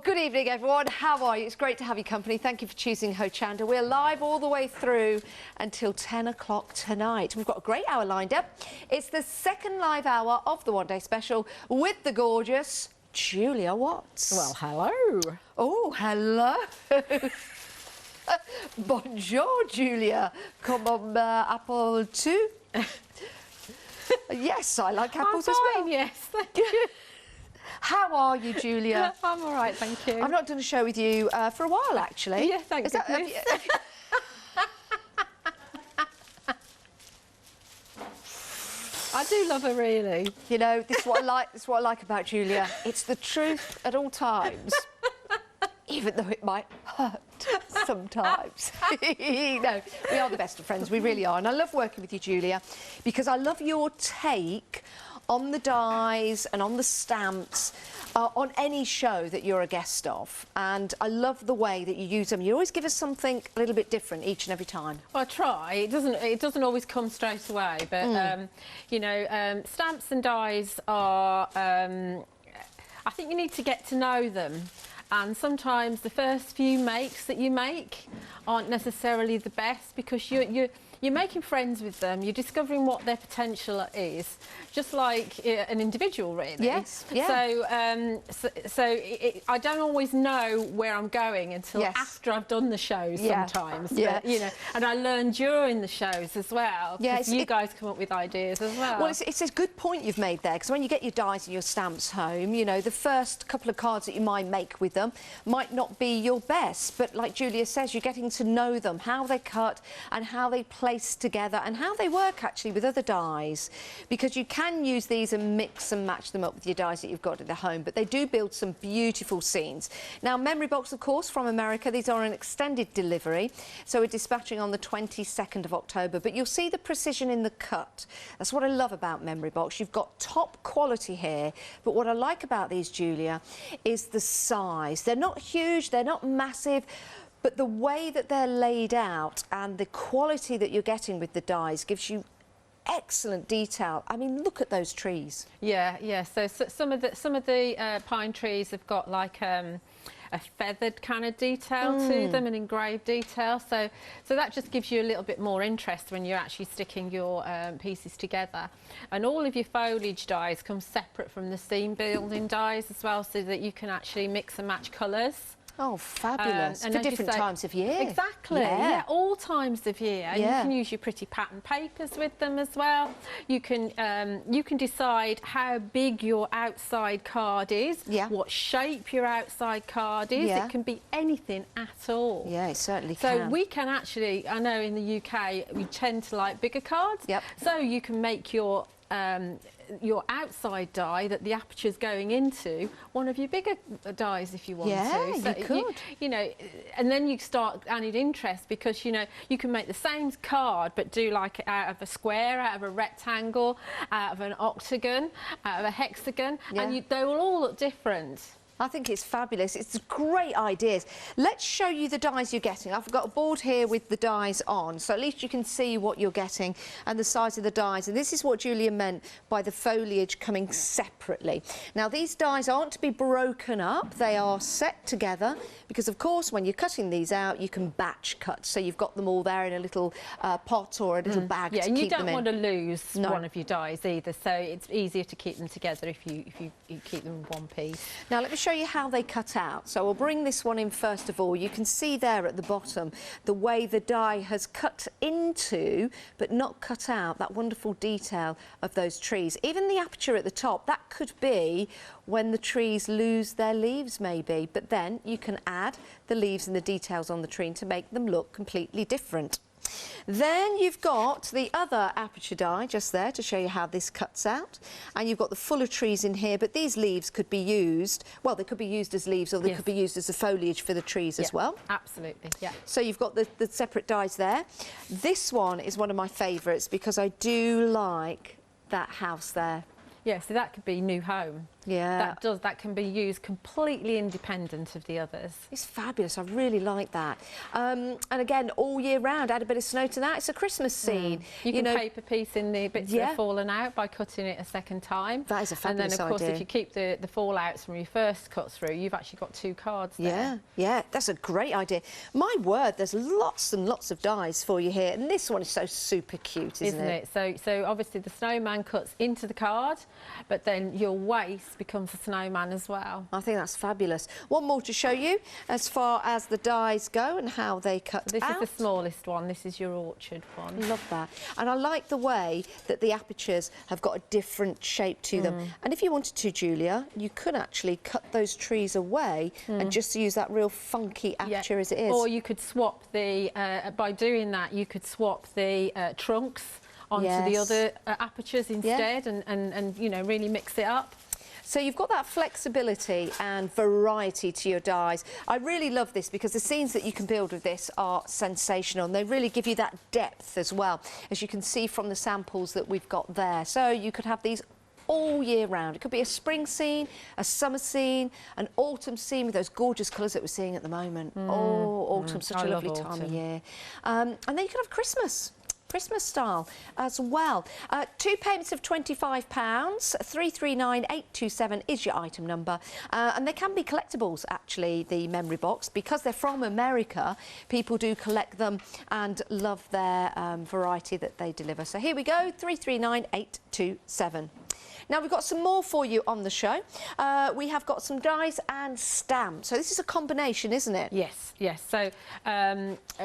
good evening, everyone. How are you? It's great to have your company. Thank you for choosing Hochanda. We're live all the way through until 10 o'clock tonight. We've got a great hour lined up. It's the second live hour of the One Day Special with the gorgeous Julia Watts. Well, hello. Oh, hello. Bonjour, Julia. Come on, apple too? Yes, I like apples as well. Yes, thank you. How are you, Julia? I'm all right, thank you. I've not done a show with you for a while, actually. Yeah, thank goodness. I do love her, really. You know, this is what I like. This is what I like about Julia. It's the truth at all times, even though it might hurt sometimes. No, we are the best of friends. We really are, and I love working with you, Julia, because I love your take on the dies and on the stamps on any show that you're a guest of, and I love the way that you use them. You always give us something a little bit different each and every time. Well, I try. It doesn't always come straight away, but you know, stamps and dies are. I think you need to get to know them, and sometimes the first few makes that you make aren't necessarily the best because you're making friends with them, you're discovering what their potential is, just like an individual, really. Yes, yeah. So I don't always know where I'm going until after I've done the shows sometimes. Yeah. But, you know, and I learn during the shows as well. Yes, you guys come up with ideas as well. Well, it's a good point you've made there, because when you get your dies and your stamps home, you know, the first couple of cards that you might make with them might not be your best, but like Julia says, you're getting to know them, how they cut and how they play together and how they work actually with other dies, because you can use these and mix and match them up with your dies that you've got at the home, but they do build some beautiful scenes. Now, Memory Box, of course, from America, these are an extended delivery, so we're dispatching on the 22nd of October, but you'll see the precision in the cut. That's what I love about Memory Box. You've got top quality here, but what I like about these, Julia, is the size. They're not huge, they're not massive, but the way that they're laid out and the quality that you're getting with the dies gives you excellent detail. I mean, look at those trees. Yeah. So some of the pine trees have got like a feathered kind of detail to them, an engraved detail. So that just gives you a little bit more interest when you're actually sticking your pieces together. And all of your foliage dies come separate from the seam building dies as well, so that you can actually mix and match colours. Oh, fabulous. And for different times of year. Exactly, yeah, all times of year. And Yeah. you can use your pretty pattern papers with them as well. You can decide how big your outside card is, what shape your outside card is. It can be anything at all. Yeah, it certainly can. So we can actually, I know in the UK, we tend to like bigger cards. Yep. So you can make your outside die that the aperture's going into one of your bigger dies if you want to. So you could. You know, and then you start adding interest, because, you know, you can make the same card but do like it out of a square, out of a rectangle, out of an octagon, out of a hexagon, and they will all look different. I think it's fabulous. It's great ideas. Let's show you the dies you're getting. I've got a board here with the dies on, so at least you can see what you're getting and the size of the dies. And this is what Julia meant by the foliage coming separately. Now, these dies aren't to be broken up. They are set together because, of course, when you're cutting these out, you can batch cut. So you've got them all there in a little pot or a little bag to keep them in. Yeah, and you don't want to lose one of your dies either, so it's easier to keep them together if you keep them in one piece. Now, let me show you how they cut out. So we'll bring this one in first of all. You can see there at the bottom the way the die has cut into but not cut out that wonderful detail of those trees. Even the aperture at the top, that could be when the trees lose their leaves maybe, but then you can add the leaves and the details on the tree to make them look completely different. Then you've got the other aperture die just there to show you how this cuts out, and you've got the fuller trees in here, but these leaves could be used, well, they could be used as leaves or they could be used as the foliage for the trees as well. Absolutely, yeah. So you've got the separate dies there. This one is one of my favourites because I do like that house there. Yeah, so that could be new home. that can be used completely independent of the others. It's fabulous. I really like that. And again, all year round, add a bit of snow to that. It's a Christmas scene. You can paper piece in the bits that have fallen out by cutting it a second time. That is a fabulous idea. And then, of course, if you keep the fallouts from your first cut through, you've actually got 2 cards there. Yeah, that's a great idea. My word, there's lots and lots of dies for you here. And this one is so super cute, isn't it? So obviously the snowman cuts into the card, but then your waste becomes a snowman as well. I think that's fabulous. One more to show you as far as the dies go and how they cut This out. is the smallest one. This is your orchard one. Love that. And I like the way that the apertures have got a different shape to them. And if you wanted to, Julia, you could actually cut those trees away and just use that real funky aperture as it is. Or you could swap the, by doing that, you could swap the trunks onto the other apertures instead and you know, really mix it up. So you've got that flexibility and variety to your dies. I really love this because the scenes that you can build with this are sensational and they really give you that depth as well, as you can see from the samples that we've got there. So you could have these all year round. It could be a spring scene, a summer scene, an autumn scene with those gorgeous colours that we're seeing at the moment. Oh, autumn's such a lovely time of year. And then you could have Christmas style as well. 2 payments of £25, 339827 is your item number. And they can be collectibles, actually, the memory box. Because they're from America, people do collect them and love their variety that they deliver. So here we go, 339827. Now, we've got some more for you on the show. We have got some dies and stamps. So this is a combination, isn't it? Yes. So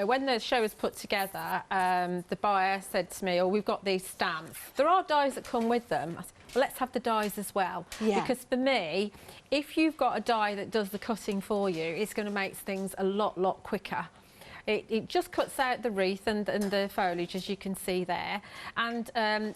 when the show was put together, the buyer said to me, oh, we've got these stamps. There are dies that come with them. I said, well, let's have the dies as well. Yeah. Because for me, if you've got a die that does the cutting for you, it's going to make things a lot quicker. It just cuts out the wreath and the foliage, as you can see there. And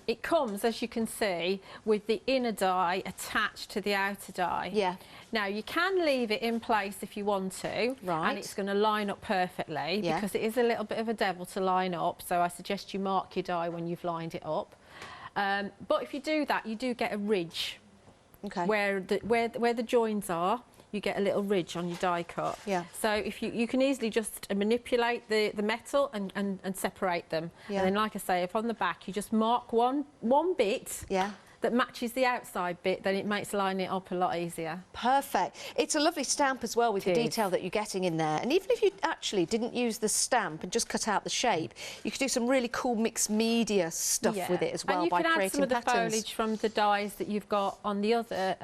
it comes, as you can see, with the inner die attached to the outer die. Yeah. Now, you can leave it in place if you want to. Right. And it's going to line up perfectly because it is a little bit of a devil to line up. So I suggest you mark your die when you've lined it up. But if you do that, you do get a ridge. Okay. Where the joins are. You get a little ridge on your die cut. Yeah. So if you can easily just manipulate the metal and separate them. Yeah. And then, like I say, if on the back you just mark one bit that matches the outside bit, then it makes lining it up a lot easier. Perfect. It's a lovely stamp as well with the detail that you're getting in there. And even if you actually didn't use the stamp and just cut out the shape, you could do some really cool mixed media stuff with it as well by creating patterns. And you can add some of the foliage from the dies that you've got on the other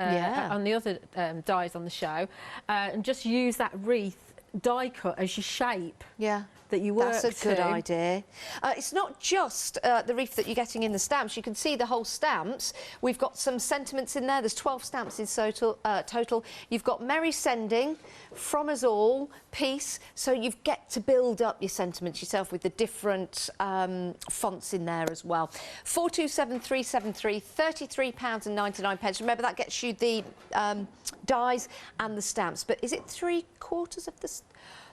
dies on the show, and just use that wreath die cut as your shape. Yeah. That you work to. That's a good idea. It's not just the wreath that you're getting in the stamps. You can see the whole stamps. We've got some sentiments in there. There's 12 stamps in total. You've got Merry Sending, From Us All, Peace. So you get to build up your sentiments yourself with the different fonts in there as well. 427373, £33.99. Remember, that gets you the dies and the stamps. But is it 3/4 of the...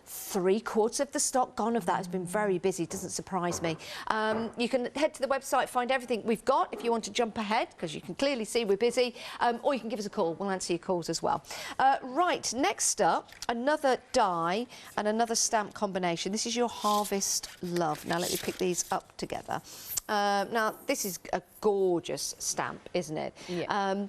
3/4 of the stock gone of that. Has been very busy, doesn't surprise me. You can head to the website, find everything we've got if you want to jump ahead, because you can clearly see we're busy, or you can give us a call. We'll answer your calls as well. Right, next up, another die and another stamp combination. This is your Harvest Love. Now let me pick these up together. Now this is a gorgeous stamp, isn't it? Yeah.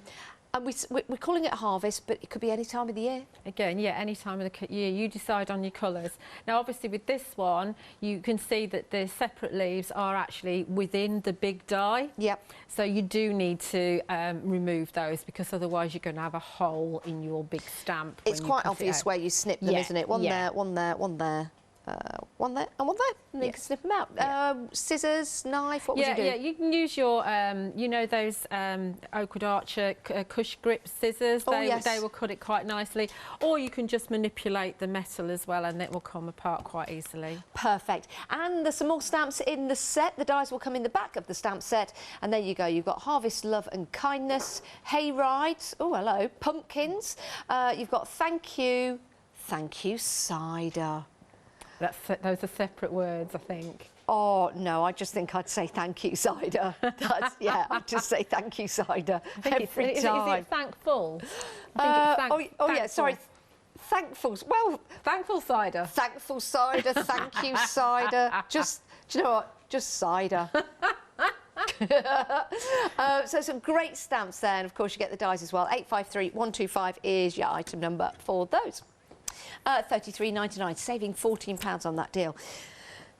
And we're calling it Harvest, but it could be any time of the year. Again, yeah, any time of the year. You decide on your colours. Now, obviously, with this one, you can see that the separate leaves are actually within the big die. Yep. So you do need to remove those, because otherwise you're going to have a hole in your big stamp. It's quite obvious where you snip them, isn't it? One there, one there, one there. One there and one there, and you can snip them out. Scissors, knife, what would you do? Yeah, you can use your, you know, those Oakwood Archer cush grip scissors. They will cut it quite nicely. Or you can just manipulate the metal as well, and it will come apart quite easily. Perfect. And there's some more stamps in the set. The dies will come in the back of the stamp set. And there you go. You've got Harvest, Love and Kindness, Hayrides, oh, hello, Pumpkins. You've got Thank You, Cider. Those are separate words, I think. Oh, no, I just think I'd say thank you, cider. I'd just say thank you, cider every time. Is it thankful? Yeah, sorry. Thankful. Well, thankful cider. Thankful cider, thank you, cider. Just, do you know what? Just cider. So some great stamps there, and of course you get the dies as well. 853125 is your item number for those. $33.99, saving £14 on that deal.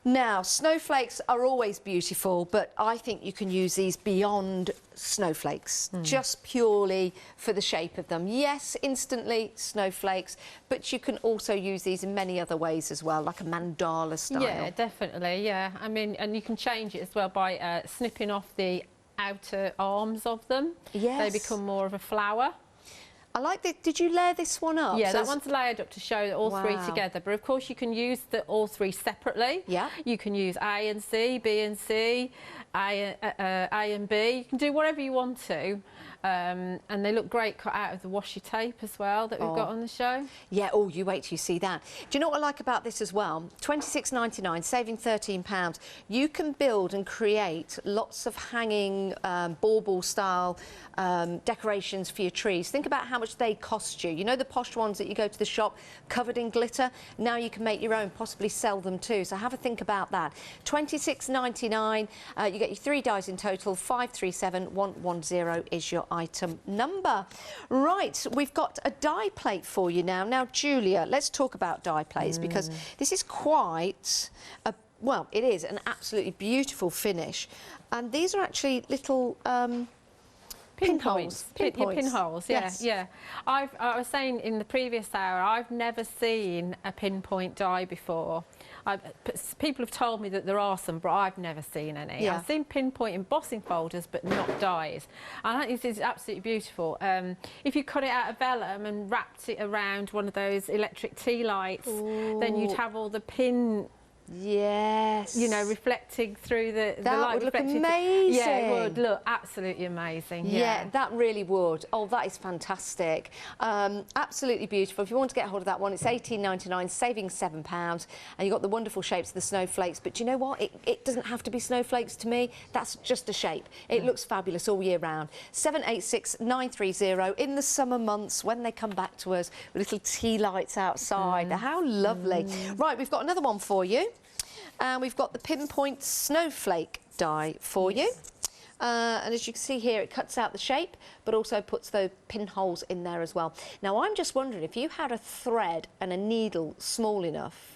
Now, snowflakes are always beautiful, but I think you can use these beyond snowflakes, just purely for the shape of them. Yes, instantly snowflakes, but you can also use these in many other ways as well, like a mandala style. Yeah, definitely, yeah. I mean, and you can change it as well by snipping off the outer arms of them. Yes. They become more of a flower. I like that. Did you layer this one up? Yeah, so that one's layered up to show all three together. But of course, you can use all three separately. Yeah. You can use A and C, B and C, A and B. You can do whatever you want to. And they look great cut out of the washi tape as well that we've got on the show. Yeah, oh, you wait till you see that. Do you know what I like about this as well? $26.99, saving £13. You can build and create lots of hanging bauble style decorations for your trees. Think about how much they cost you. You know the posh ones that you go to the shop covered in glitter? Now you can make your own, possibly sell them too. So have a think about that. $26.99, you get your 3 dies in total. 537110 is your item number. Right, we've got a die plate for you now. Now, Julia, let's talk about die plates because this is quite a, well, it is an absolutely beautiful finish. And these are actually little pinholes. Pinholes, yeah, yes. Yeah. I was saying in the previous hour, I've never seen a pinpoint die before. People have told me that there are some, but I've never seen any. Yeah. I've seen pinpoint embossing folders, but not dies. And I think this is absolutely beautiful. If you cut it out of vellum and wrapped it around one of those electric tea lights, then you'd have all the pin... Yes. You know, reflecting through the light. That would look amazing. Yeah, it would look absolutely amazing. Yeah, that really would. Oh, that is fantastic. Absolutely beautiful. If you want to get hold of that one, it's $18.99, saving £7. And you've got the wonderful shapes of the snowflakes. But you know what? It doesn't have to be snowflakes to me. That's just a shape. It looks fabulous all year round. 786930 in the summer months when they come back to us with little tea lights outside. How lovely. Right, we've got another one for you. And we've got the Pinpoint Snowflake Die for you. And as you can see here, it cuts out the shape, but also puts the pinholes in there as well. Now, I'm just wondering, if you had a thread and a needle small enough,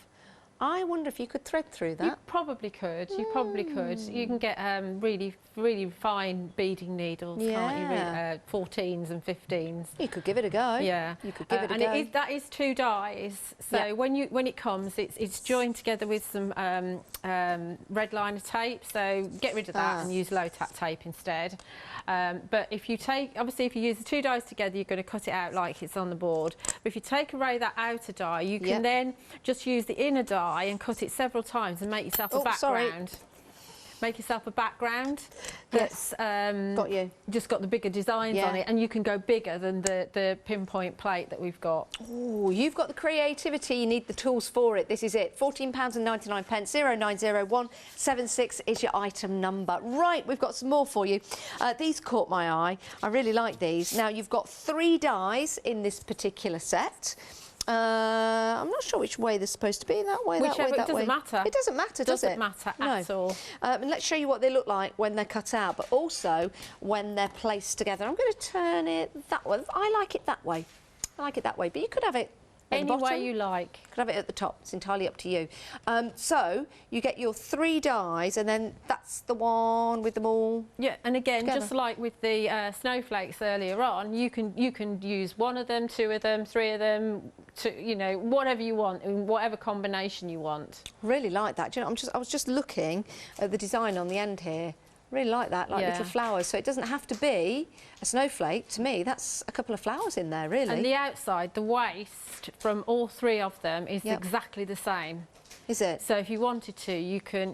I wonder if you could thread through that. You probably could. You probably could. You can get really, really fine beading needles, can't you? 14s and 15s. You could give it a go. Yeah, you could give it a go. And that is 2 dies. So when it comes, it's joined together with some red liner tape. So get rid of that and use low tack tape instead. But if you if you use the 2 dies together, you're going to cut it out like it's on the board. But if you take away that outer die, you can then just use the inner die and cut it several times and make yourself a background. Make yourself a background that's just got the bigger designs on it, and you can go bigger than the pinpoint plate that we've got. Oh, you've got the creativity, you need the tools for it. This is it. £14.99, 0900176 is your item number. Right, we've got some more for you. These caught my eye. I really like these. Now, you've got 3 dies in this particular set. I'm not sure which way they're supposed to be. That way, that way, that way. It doesn't matter. It doesn't matter, does it? Doesn't matter at all. And let's show you what they look like when they're cut out, but also when they're placed together. I'm going to turn it that way. I like it that way. I like it that way, but you could have it any way you like. You could have it at the top. It's entirely up to you. So you get your 3 dies, and then that's the one with them all. Yeah, and again, together. just like with the snowflakes earlier on, you can use 1 of them, 2 of them, 3 of them, you know, whatever you want, in whatever combination you want. Really like that. Do you know, I was just looking at the design on the end here. Really like that, like little flowers. So it doesn't have to be a snowflake. To me, that's a couple of flowers in there, really. And the outside, the waist from all 3 of them is exactly the same. Is it? So if you wanted to, you can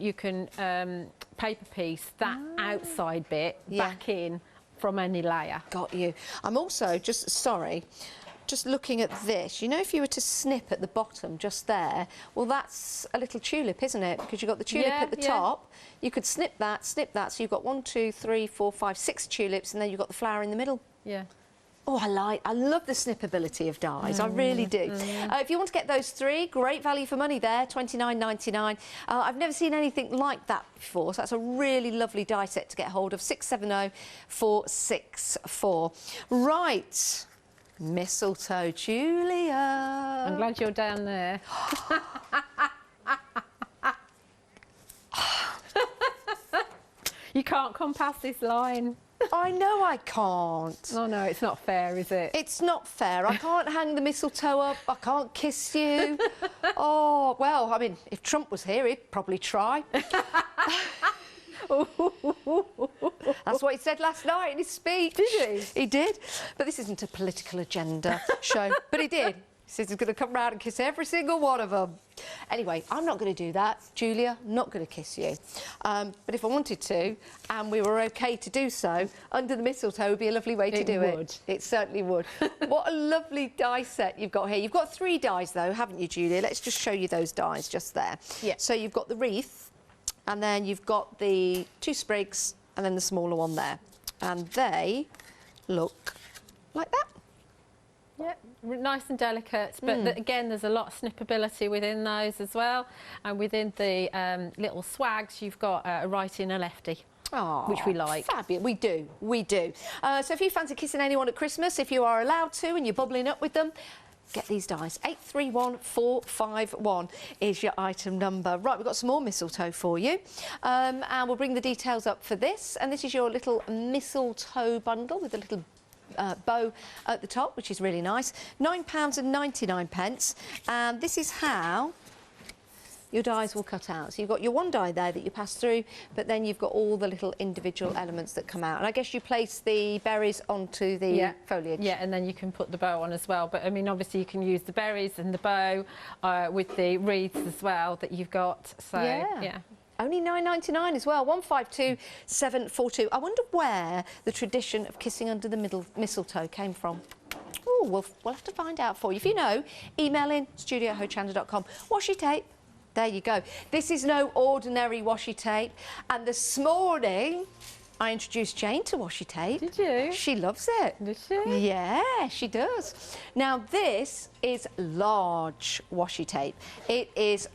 paper piece that outside bit back in from any layer. Got you. I'm also just sorry. just looking at this, you know, if you were to snip at the bottom just there, well, that's a little tulip, isn't it? Because you've got the tulip at the top. You could snip that, so you've got 1, 2, 3, 4, 5, 6 tulips, and then you've got the flower in the middle. Yeah. Oh, I love the snippability of dies. I really do. If you want to get those 3, great value for money there, $29.99. I've never seen anything like that before, so that's a really lovely die set to get hold of. 670464. Right. Mistletoe, Julia. I'm glad you're down there. You can't come past this line. I know I can't. Oh no, it's not fair, is it? It's not fair. I can't hang the mistletoe up. I can't kiss you. Oh, well, I mean, if Trump was here, he'd probably try. That's what he said last night in his speech. Did he? He did. But this isn't a political agenda show. But he did. He says he's going to come round and kiss every single one of them. Anyway, I'm not going to do that. Julia, I'm not going to kiss you. But if I wanted to, and we were OK to do so, under the mistletoe would be a lovely way to do it. It certainly would. What a lovely die set you've got here. You've got 3 dies, though, haven't you, Julia? Let's just show you those dies just there. Yeah. So you've got the wreath, and then you've got the 2 sprigs, and then the smaller one there. And they look like that. Yeah, nice and delicate, but again, there's a lot of snippability within those as well. And within the little swags, you've got a righty and a lefty. Oh, which we like. Fabulous. We do. So if you fancy kissing anyone at Christmas, if you are allowed to and you're bubbling up with them, get these dies. 831451 is your item number. Right, we've got some more mistletoe for you. And we'll bring the details up for this. And this is your little mistletoe bundle with a little bow at the top, which is really nice. £9.99. And this is how your dies will cut out. So you've got your 1 die there that you pass through, but then you've got all the little individual elements that come out. And I guess you place the berries onto the foliage. Yeah, and then you can put the bow on as well. But I mean, obviously you can use the berries and the bow with the wreaths as well that you've got. So yeah. Only £9.99 as well, 152742. I wonder where the tradition of kissing under the mistletoe came from. Oh, we'll have to find out for you. If you know, email in studio@hochanda.com. Washi tape. There you go. This is no ordinary washi tape. And this morning, I introduced Jane to washi tape. Did you? She loves it. Does she? Yeah, she does. Now, this is large washi tape. It is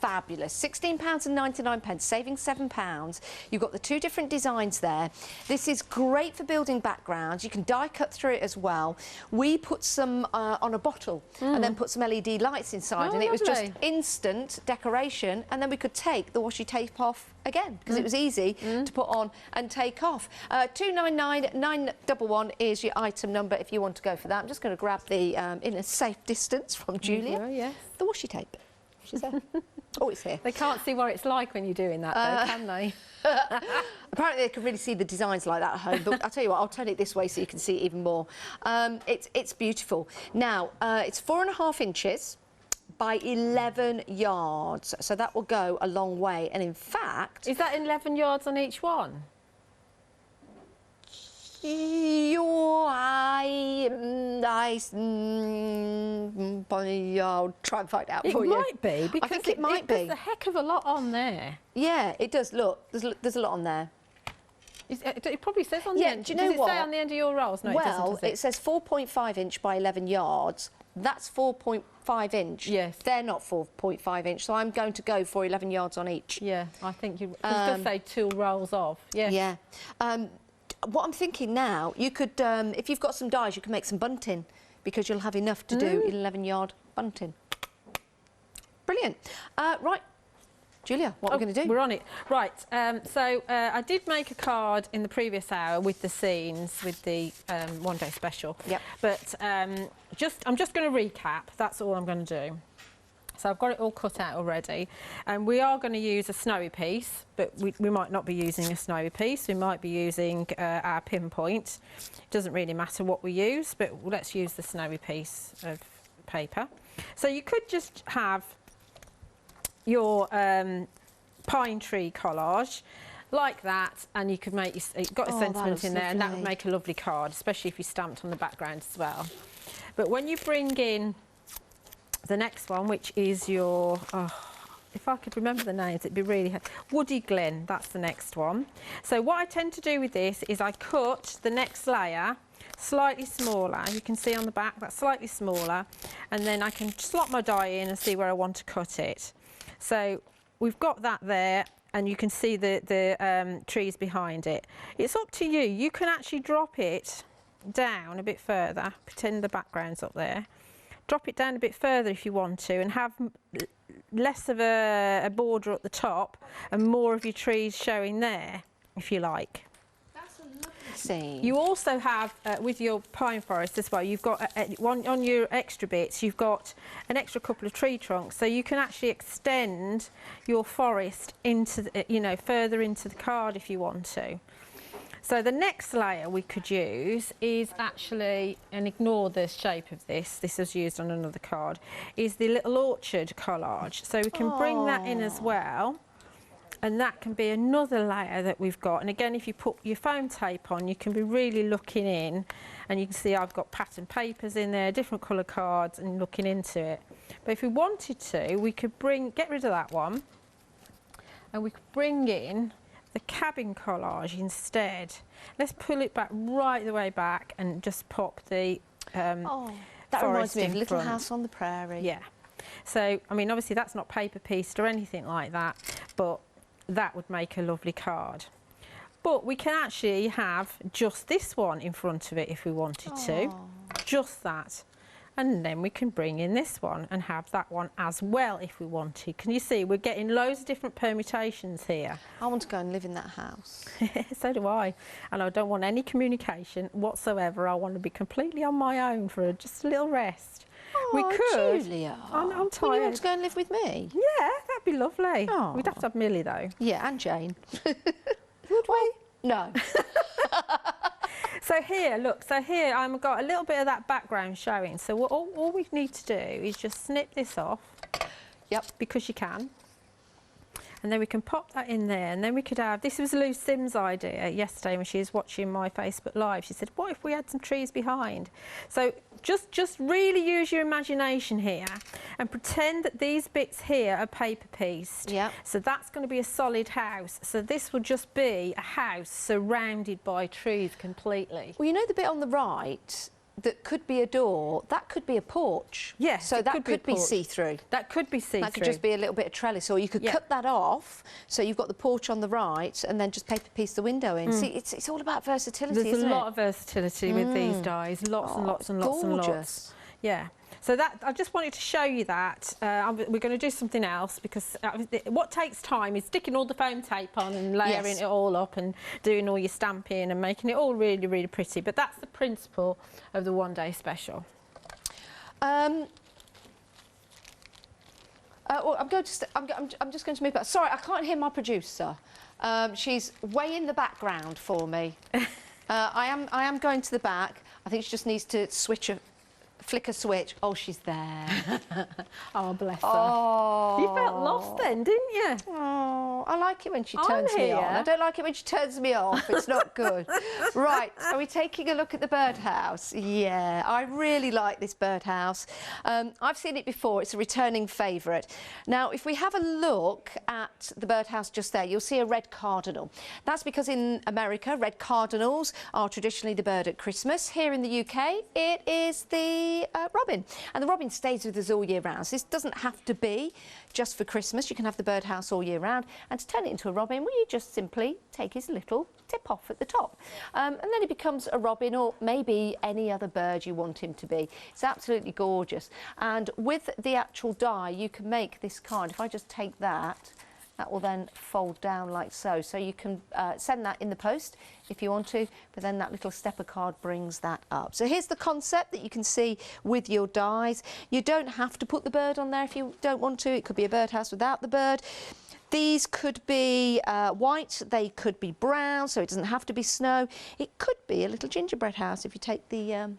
fabulous. £16.99, saving £7. You've got the 2 different designs there. This is great for building backgrounds. You can die cut through it as well. We put some on a bottle and then put some LED lights inside, and it was just instant decoration. And then we could take the washi tape off again because it was easy to put on and take off. 299911 is your item number if you want to go for that. I'm just going to grab the in a safe distance from Julia. Yes. The washi tape. She's there. Oh, it's here. They can't see what it's like when you're doing that, though, can they? Apparently, they can really see the designs like that at home. But I'll tell you what, I'll turn it this way so you can see it even more. It's beautiful. Now, it's 4.5 inches by 11 yards. So that will go a long way. And in fact... Is that 11 yards on each one? I'll try and find out for you. It might be, because I think it might be. There's a heck of a lot on there. Yeah, it does. Look, there's a lot on there. It probably says on the end. Do you know does it say on the end of your rolls? No, well, it doesn't, does it? It says 4.5 inch by 11 yards. That's 4.5 inch. Yes. They're not 4.5 inch, so I'm going to go for 11 yards on each. Yeah, I think you... It does say 2 rolls of. Yeah. Yeah. What I'm thinking now, you could, if you've got some dies, you can make some bunting because you'll have enough to do 11-yard bunting. Brilliant. Right, Julia, what are we going to do? We're on it. Right, so I did make a card in the previous hour with the scenes, with the one-day special. Yep. But I'm just going to recap. That's all I'm going to do. So I've got it all cut out already, and we are going to use a snowy piece, but we might not be using a snowy piece. We might be using our pinpoint. It doesn't really matter what we use, but let's use the snowy piece of paper. So you could just have your pine tree collage like that, and you could make you've got a sentiment in there, and that would make a lovely card, especially if you stamped on the background as well. But when you bring in the next one, which is your, if I could remember the names, it'd be really Woody Glen. That's the next one. So what I tend to do with this is I cut the next layer slightly smaller. You can see on the back that's slightly smaller, and then I can slot my die in and see where I want to cut it. So we've got that there, and you can see the trees behind it. It's up to you. You can actually drop it down a bit further, pretend the background's up there. Drop it down a bit further if you want to, and have less of a border at the top and more of your trees showing there, if you like. That's a lovely scene. You also have, with your pine forest as well, you've got one on your extra bits, you've got an extra couple of tree trunks, so you can actually extend your forest into, further into the card if you want to. So the next layer we could use is actually, and ignore the shape of this was used on another card, is the little orchard collage. So we can bring that in as well, and that can be another layer that we've got. And again, if you put your foam tape on, you can be really looking in, and you can see I've got pattern papers in there, different colour cards, and looking into it. But if we wanted to, we could get rid of that one, and we could bring in the cabin collage instead. Let's pull it back right the way back and just pop the that reminds me of Little House on the Prairie. Yeah. So, I mean, obviously that's not paper pieced or anything like that, but that would make a lovely card. But we can actually have just this one in front of it if we wanted to. Just that. And then we can bring in this one and have that one as well if we wanted. Can you see we're getting loads of different permutations here? I want to go and live in that house. So do I. And I don't want any communication whatsoever. I want to be completely on my own for just a little rest. We could. Julia. I'm tired. Would you want to go and live with me? Yeah, that'd be lovely. Oh. We'd have to have Millie though. Yeah, and Jane. Would we? No. So here, look, I've got a little bit of that background showing. So all we need to do is just snip this off. Yep. Because you can. And then we can pop that in there, and then we could have, this was Lou Sim's idea yesterday when she was watching my Facebook Live. She said, what if we had some trees behind? So just really use your imagination here and pretend that these bits here are paper pieced. Yeah. So that's going to be a solid house. So this will just be a house surrounded by trees completely. Well, you know the bit on the right that could be a door, that could be a porch. Yes, so that could be porch. see-through. That could be see-through. That could just be a little bit of trellis, or you could cut that off, so you've got the porch on the right, and then just paper piece the window in. See, it's all about versatility, There's isn't it? a lot of versatility with these dies, lots and lots and lots and lots. Yeah. So that I just wanted to show you that. We're going to do something else because what takes time is sticking all the foam tape on and layering it all up and doing all your stamping and making it all really, really pretty. But that's the principle of the one-day special. Well, I'm just going to move back. Sorry, I can't hear my producer. She's way in the background for me. I am going to the back. I think she just needs to flick a switch. Oh, she's there. Oh, bless her. Oh. You felt lost then, didn't you? Oh, I like it when she turns me on. I don't like it when she turns me off. It's not good. Right, are we taking a look at the birdhouse? Yeah, I really like this birdhouse. I've seen it before. It's a returning favourite. Now, if we have a look at the birdhouse just there, you'll see a red cardinal. That's because in America, red cardinals are traditionally the bird at Christmas. Here in the UK, it is the robin, and the robin stays with us all year round. So this doesn't have to be just for Christmas. You can have the birdhouse all year round, and to turn it into a robin, well, you just simply take his little tip off at the top, and then he becomes a robin, or maybe any other bird you want him to be. It's absolutely gorgeous, and with the actual die you can make this card. If I just take that will then fold down like so. So you can send that in the post if you want to, but then that little stepper card brings that up. So here's the concept that you can see with your dies. You don't have to put the bird on there if you don't want to. It could be a birdhouse without the bird. These could be white, they could be brown, so it doesn't have to be snow. It could be a little gingerbread house if you take the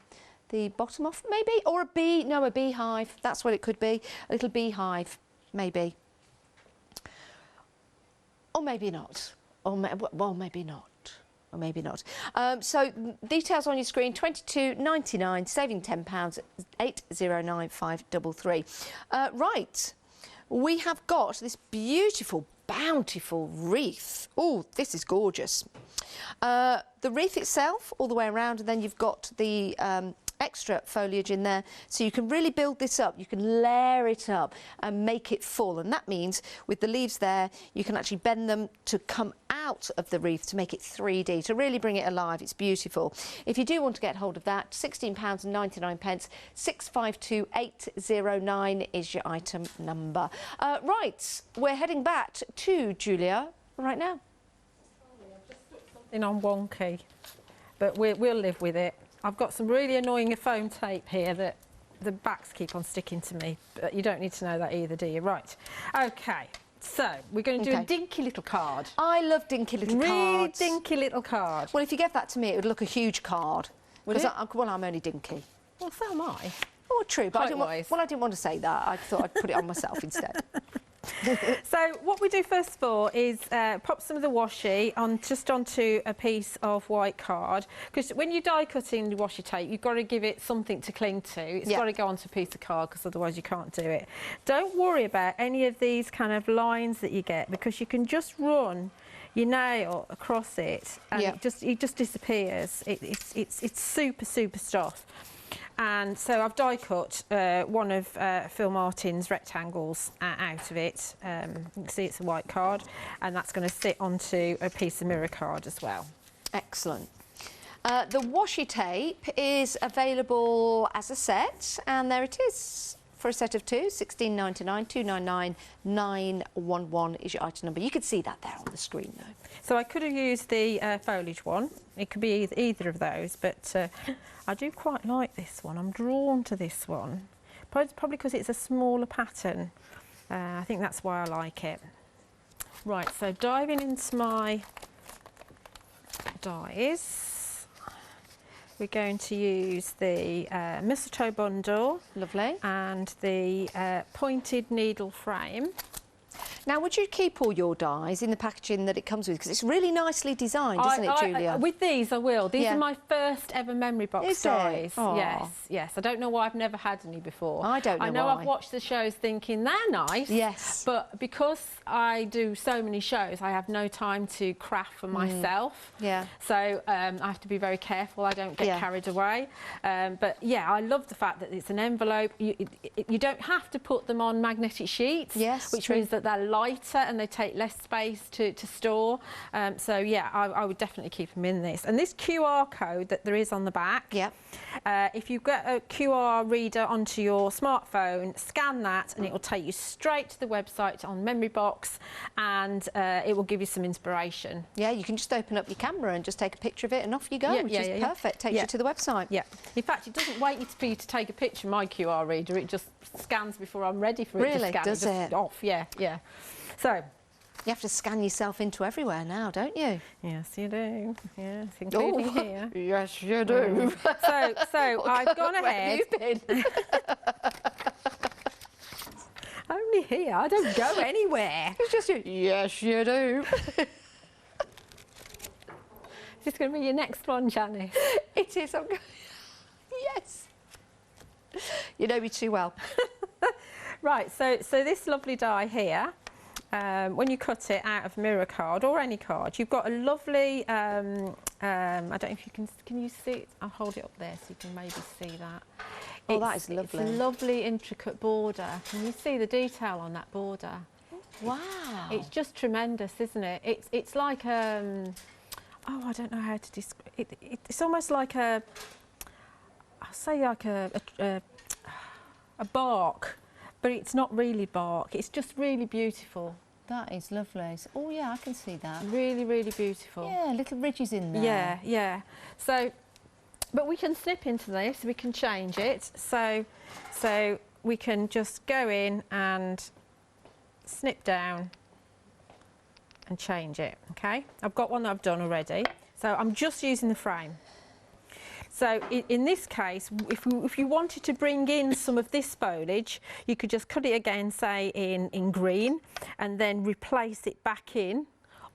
bottom off, maybe, or a beehive. That's what it could be, a little beehive, maybe. Or maybe not. Or well, maybe not. or maybe not. So details on your screen, £22.99, saving £10, 809533. Right, we have got this beautiful, bountiful wreath. Oh, this is gorgeous. The wreath itself all the way around, and then you've got the extra foliage in there, so you can really build this up. You can layer it up and make it full, and that means with the leaves there you can actually bend them to come out of the wreath to make it 3D, to really bring it alive. It's beautiful. If you do want to get hold of that, £16.99, 652809 is your item number. Right, we're heading back to Julia right now. I've just put something on wonky, but we'll live with it. I've got some really annoying foam tape here that the backs keep on sticking to me, but you don't need to know that either, do you? Right, OK, so we're going to do a dinky little card. I love dinky little cards. Really dinky little card. Well, if you gave that to me, it would look a huge card. Would it? Well, I'm only dinky. Well, so am I. Oh, true, but I didn't want to say that. I thought I'd put it on myself instead. So what we do first of all is pop some of the washi just onto a piece of white card, because when you're die cutting the washi tape, you've got to give it something to cling to. It's got to go onto a piece of card, because otherwise you can't do it. Don't worry about any of these kind of lines that you get, because you can just run your nail across it and it just disappears. It's super stuff. And so I've die cut one of Phil Martin's rectangles out of it. You can see it's a white card, and that's going to sit onto a piece of mirror card as well. Excellent. The washi tape is available as a set, and there it is. For a set of two, £16.99, 299 911 is your item number. You can see that there on the screen, though. So I could have used the foliage one. It could be either of those, but I do quite like this one. I'm drawn to this one, probably because it's a smaller pattern. I think that's why I like it. Right, so diving into my dies. We're going to use the Mistletoe Bundle. Lovely. And the pointed needle frame. Now, would you keep all your dies in the packaging that it comes with? Because it's really nicely designed, isn't it, Julia? With these, I will. These are my first ever memory box dies. Yes. I don't know why I've never had any before. I don't know I know why. I've watched the shows thinking they're nice. Yes. But because I do so many shows, I have no time to craft for myself. Yeah. So I have to be very careful I don't get carried away. But yeah, I love the fact that it's an envelope. You don't have to put them on magnetic sheets. Yes. Which means that they're lighter and they take less space to store. So yeah, I would definitely keep them in this. And this QR code that there is on the back, if you get a QR reader onto your smartphone, scan that and it will take you straight to the website on Memory Box, and it will give you some inspiration. Yeah, you can just open up your camera and just take a picture of it and off you go, which is perfect. Takes you to the website. Yeah. In fact, it doesn't wait for you to take a picture of my QR reader. It just scans before I'm ready for it to scan. Does it? Off, yeah. So you have to scan yourself into everywhere now, don't you? Yes, you do. Yes, including here. Yes, you do. So I've gone ahead. Where have you been? Only here. I don't go anywhere. It's just you. Yes, you do. Is this going to be your next one, Janice? It is. Yes. You know me too well. Right, so this lovely die here, when you cut it out of mirror card or any card, you've got a lovely, I don't know if you can you see it? I'll hold it up there so you can maybe see that. Oh, that is lovely. It's a lovely intricate border. Can you see the detail on that border? Wow. It's just tremendous, isn't it? It's like, oh, I don't know how to describe it. It's almost like I'll say like a bark, but it's not really bark. It's just really beautiful. That is lovely. Oh yeah, I can see that. Really, really beautiful. Yeah, little ridges in there. Yeah, yeah. So, but we can snip into this. We can change it. So we can just go in and snip down and change it. Okay. I've got one that I've done already. So I'm just using the frame. So in this case, if you wanted to bring in some of this foliage, you could just cut it again, say in green, and then replace it back in.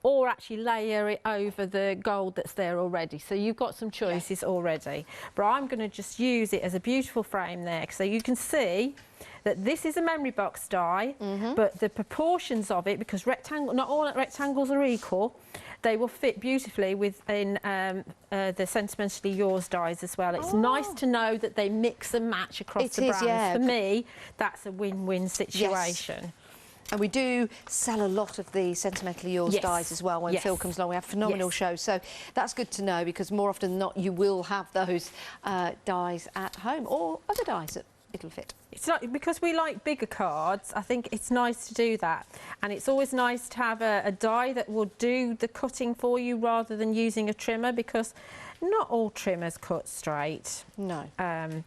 or actually layer it over the gold that's there already. So you've got some choices already. But I'm going to just use it as a beautiful frame there, so you can see that this is a memory box die, but the proportions of it, because not all rectangles are equal, they will fit beautifully within the Sentimentally Yours dies as well. It's nice to know that they mix and match across the brands. Yeah. For me, that's a win-win situation. Yes. And we do sell a lot of the Sentimentally Yours dies as well when Phil comes along. We have phenomenal shows. So that's good to know, because more often than not, you will have those dies at home, or other dies that it'll fit. It's like, because we like bigger cards, I think it's nice to do that. And it's always nice to have a die that will do the cutting for you rather than using a trimmer, because not all trimmers cut straight. No. And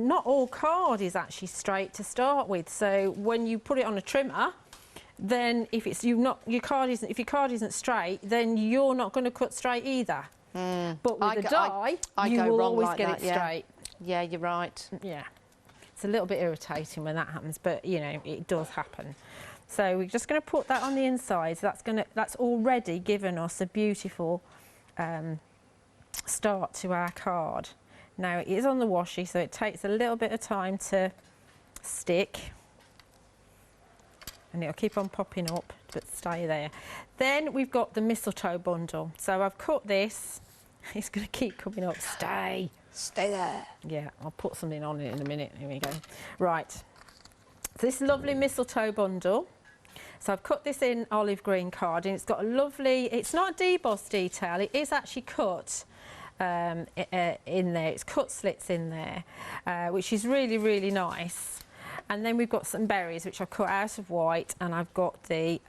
not all card is actually straight to start with. So when you put it on a trimmer, then if your card isn't straight, then you're not going to cut straight either. But with a die, you will always get it straight. Yeah, you're right. Yeah. It's a little bit irritating when that happens, but you know, it does happen. So we're just going to put that on the inside. So that's already given us a beautiful start to our card. Now it is on the washi, so it takes a little bit of time to stick, and it'll keep on popping up, but stay there. Then we've got the mistletoe bundle. So I've cut this. It's going to keep coming up. Stay there. Yeah, I'll put something on it in a minute. Here we go. Right, this lovely mistletoe bundle. So I've cut this in olive green card, and it's got a lovely, it's not a deboss detail, it is actually cut in there. It's cut slits in there, which is really, really nice. And then we've got some berries, which I've cut out of white, and I've got the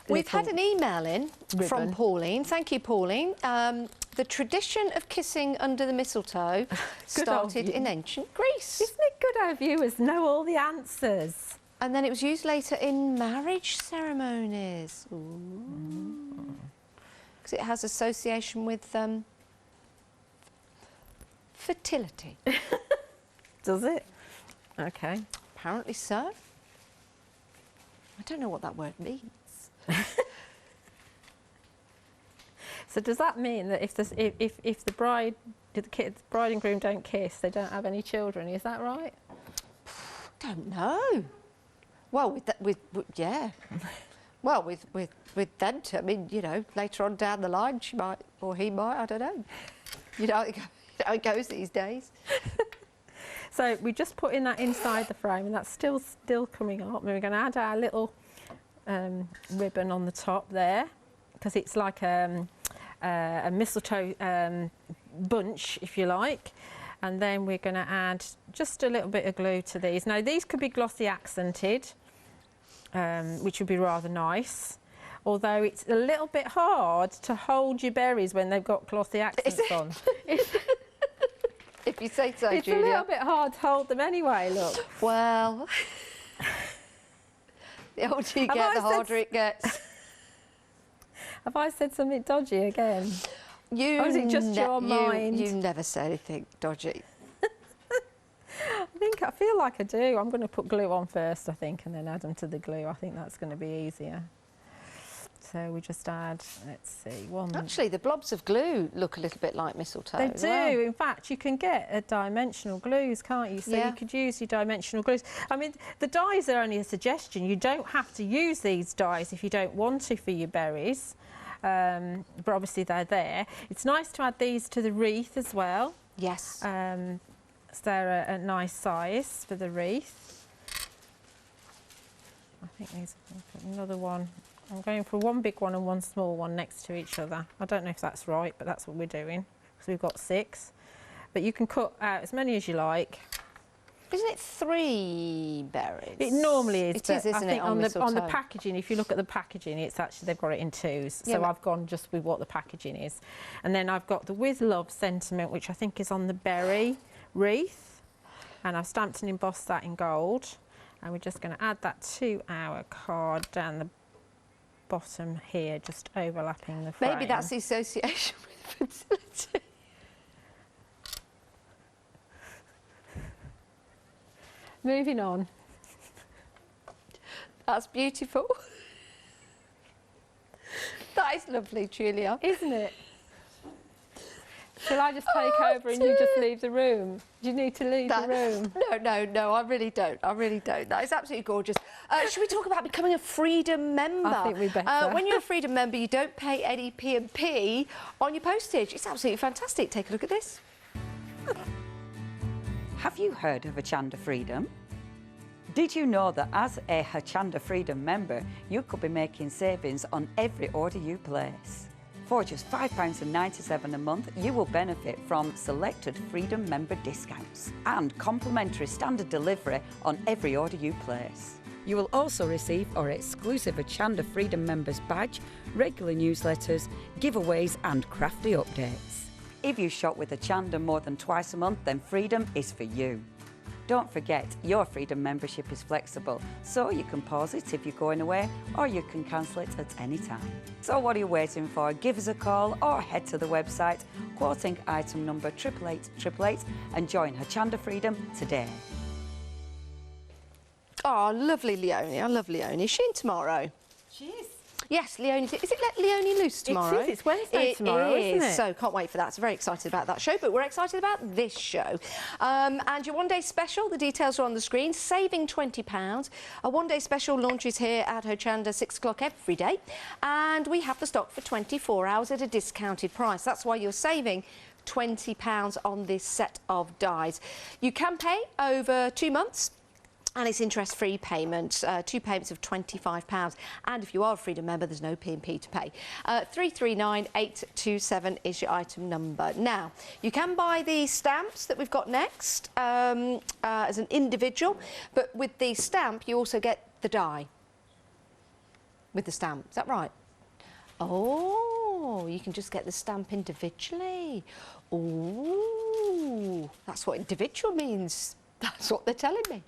We've had an email in from Pauline. Thank you, Pauline. The tradition of kissing under the mistletoe started in ancient Greece. Isn't it good our viewers know all the answers? And then it was used later in marriage ceremonies. Because it has association with fertility. Does it? Okay. Apparently so. I don't know what that word means. So does that mean that if the bride and groom don't kiss, they don't have any children? Is that right? Don't know. Well, yeah. Well, with them two, I mean, you know, later on down the line, she might, or he might, I don't know. You know how it goes these days. So we just put in that inside the frame, and that's still coming up. And we're going to add our little ribbon on the top there, because it's like a mistletoe bunch, if you like. And then we're going to add just a little bit of glue to these. Now these could be glossy accented, which would be rather nice, although it's a little bit hard to hold your berries when they've got glossy accents on. If you say so, it's Julia. It's a little bit hard to hold them anyway, look. Well, the older you get, the harder it gets. Have I said something dodgy again? Or is it just your mind? You never say anything dodgy. I feel like I do. I'm going to put glue on first, I think, and then add them to the glue. I think that's going to be easier. So we just add, let's see, one. Actually, the blobs of glue look a little bit like mistletoe. They do. In fact, you can get dimensional glues, can't you? So you could use your dimensional glues. I mean, the dies are only a suggestion. You don't have to use these dies if you don't want to for your berries. But obviously they're there. It's nice to add these to the wreath as well. Yes. So they're a nice size for the wreath. I think these are another one. I'm going for one big one and one small one next to each other. I don't know if that's right, but that's what we're doing. So we've got 6. But you can cut out as many as you like. Isn't it 3 berries? It normally is. It is, isn't it, on the packaging, if you look at the packaging, it's actually, they've got it in 2s. Yeah, so I've gone just with what the packaging is. And then I've got the With Love sentiment, which I think is on the berry wreath. And I've stamped and embossed that in gold. And we're just going to add that to our card down the bottom here, just overlapping the frame. Maybe that's the association with fertility. Moving on. That is lovely, Julia. Isn't it? Shall I just take over and you just leave the room? Do you need to leave the room? No, I really don't. I really don't. That is absolutely gorgeous. Should we talk about becoming a Freedom member? I think we better. When you're a Freedom member, you don't pay any P&P on your postage. It's absolutely fantastic. Take a look at this. Have you heard of Hochanda Freedom? Did you know that as a Hochanda Freedom member, you could be making savings on every order you place? For just £5.97 a month, you will benefit from selected Freedom member discounts and complimentary standard delivery on every order you place. You will also receive our exclusive Hochanda Freedom members badge, regular newsletters, giveaways and crafty updates. If you shop with Hochanda more than twice a month, then Freedom is for you. Don't forget, your Freedom membership is flexible, so you can pause it if you're going away, or you can cancel it at any time. So what are you waiting for? Give us a call or head to the website, quoting item number 88888 and join Hochanda Freedom today. Oh, lovely Leonie. I love Leonie. Is she in tomorrow? She is. Yes, Leonie. Is it Let Leonie Loose tomorrow? It is. It's Wednesday tomorrow, isn't it? So can't wait for that. So very excited about that show, but we're excited about this show. And your one-day special, the details are on the screen, saving £20. A one-day special launches here at Hochanda 6 o'clock every day. And we have the stock for 24 hours at a discounted price. That's why you're saving £20 on this set of dies. You can pay over 2 months. And it's interest-free payment, 2 payments of £25. And if you are a Freedom member, there's no P&P to pay. 339827 is your item number. Now, you can buy the stamps that we've got next as an individual, but with the stamp, you also get the die with the stamp. Is that right? Oh, you can just get the stamp individually. Oh, that's what individual means. That's what they're telling me.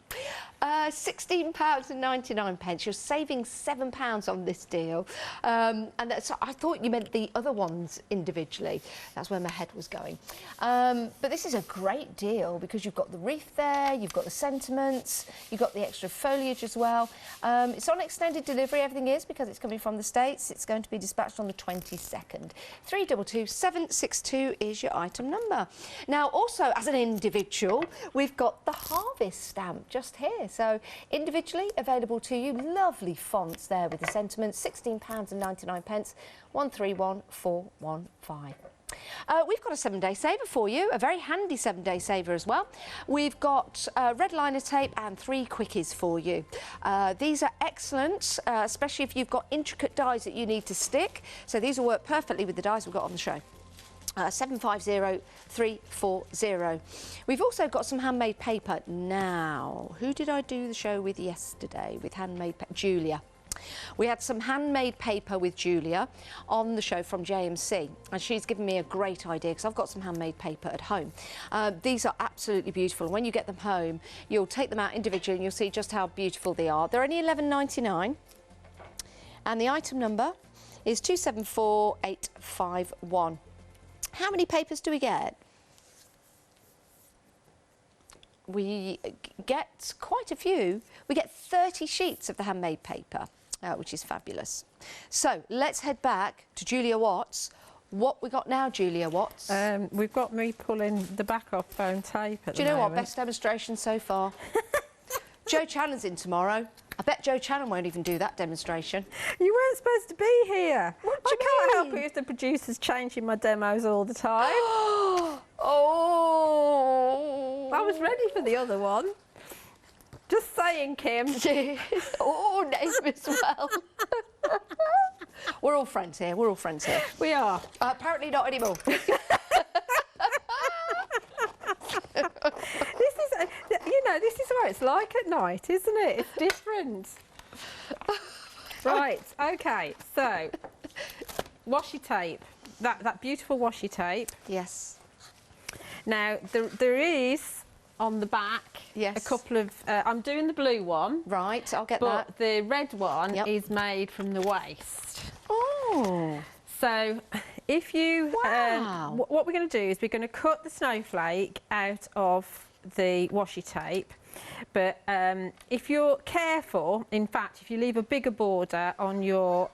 £16.99. You're saving £7 on this deal. And that's, I thought you meant the other ones individually. That's where my head was going. But this is a great deal because you've got the wreath there, you've got the sentiments, you've got the extra foliage as well. It's on extended delivery, everything is, because it's coming from the States. It's going to be dispatched on the 22nd. 322762 is your item number. Now, also, as an individual, we've got the harvest stamp just here. So individually available to you. Lovely fonts there with the sentiments. £16.99, 131415. We've got a 7-day saver for you, a very handy 7-day saver as well. We've got red liner tape and 3 quickies for you. These are excellent, especially if you've got intricate dies that you need to stick. So these will work perfectly with the dies we've got on the show. 750340. We've also got some handmade paper. Now, who did I do the show with yesterday with handmade paper? Julia. We had some handmade paper with Julia on the show from JMC, and she's given me a great idea because I've got some handmade paper at home. These are absolutely beautiful, and when you get them home, you'll take them out individually and you'll see just how beautiful they are. They're only £11.99, and the item number is 274851. How many papers do we get? We get quite a few. We get 30 sheets of the handmade paper, which is fabulous. So let's head back to Julia Watts. What we got now, Julia Watts? We've got me pulling the back off foam tape at the moment. Do you know what? Best demonstration so far. Joe Channon's in tomorrow. I bet Joe Channon won't even do that demonstration. You weren't supposed to be here. What do you can't mean? help it if the producer's changing my demos all the time. Oh! I was ready for the other one. Just saying, Kim. Oh, name as well. We're all friends here. We're all friends here. We are. Apparently not anymore. This is what it's like at night, isn't it? It's different. Right, okay, so washi tape, that beautiful washi tape. Yes. Now, there is on the back yes. a couple of, I'm doing the blue one. Right, I'll get but that. The red one yep. is made from the waste. Oh. So if you, wow. What we're going to do is we're going to cut the snowflake out of the washi tape, but if you're careful, in fact, if you leave a bigger border on your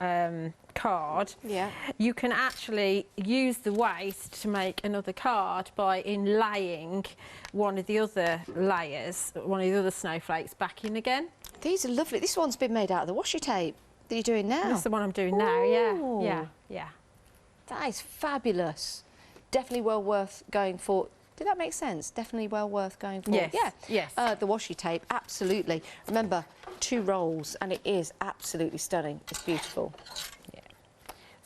card, Yeah. you can actually use the waste to make another card by inlaying one of the other layers, one of the other snowflakes back in again. These are lovely. This one's been made out of the washi tape that you're doing now. That's the one I'm doing now, yeah, Ooh. yeah. That is fabulous. Definitely well worth going for. Did that make sense? Definitely well worth going for. Yes, Yeah. yes. The washi tape, absolutely. Remember, 2 rolls, and it is absolutely stunning. It's beautiful. Yeah.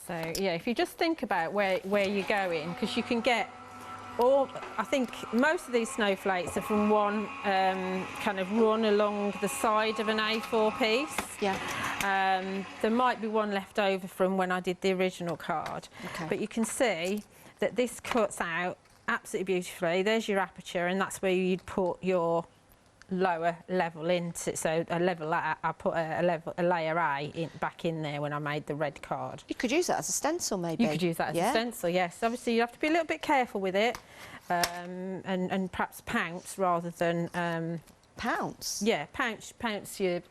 So yeah, if you just think about where you're going, because you can get all. I think most of these snowflakes are from one kind of run along the side of an A4 piece. Yeah. There might be one left over from when I did the original card, Okay. but you can see that this cuts out absolutely beautifully. There's your aperture, and that's where you'd put your lower level into. So a level, I put a layer A back in there when I made the red card. You could use that as a stencil, maybe. You could use that as a stencil, yes. Obviously, you have to be a little bit careful with it, and perhaps pounce rather than Pounce? yeah, pounce your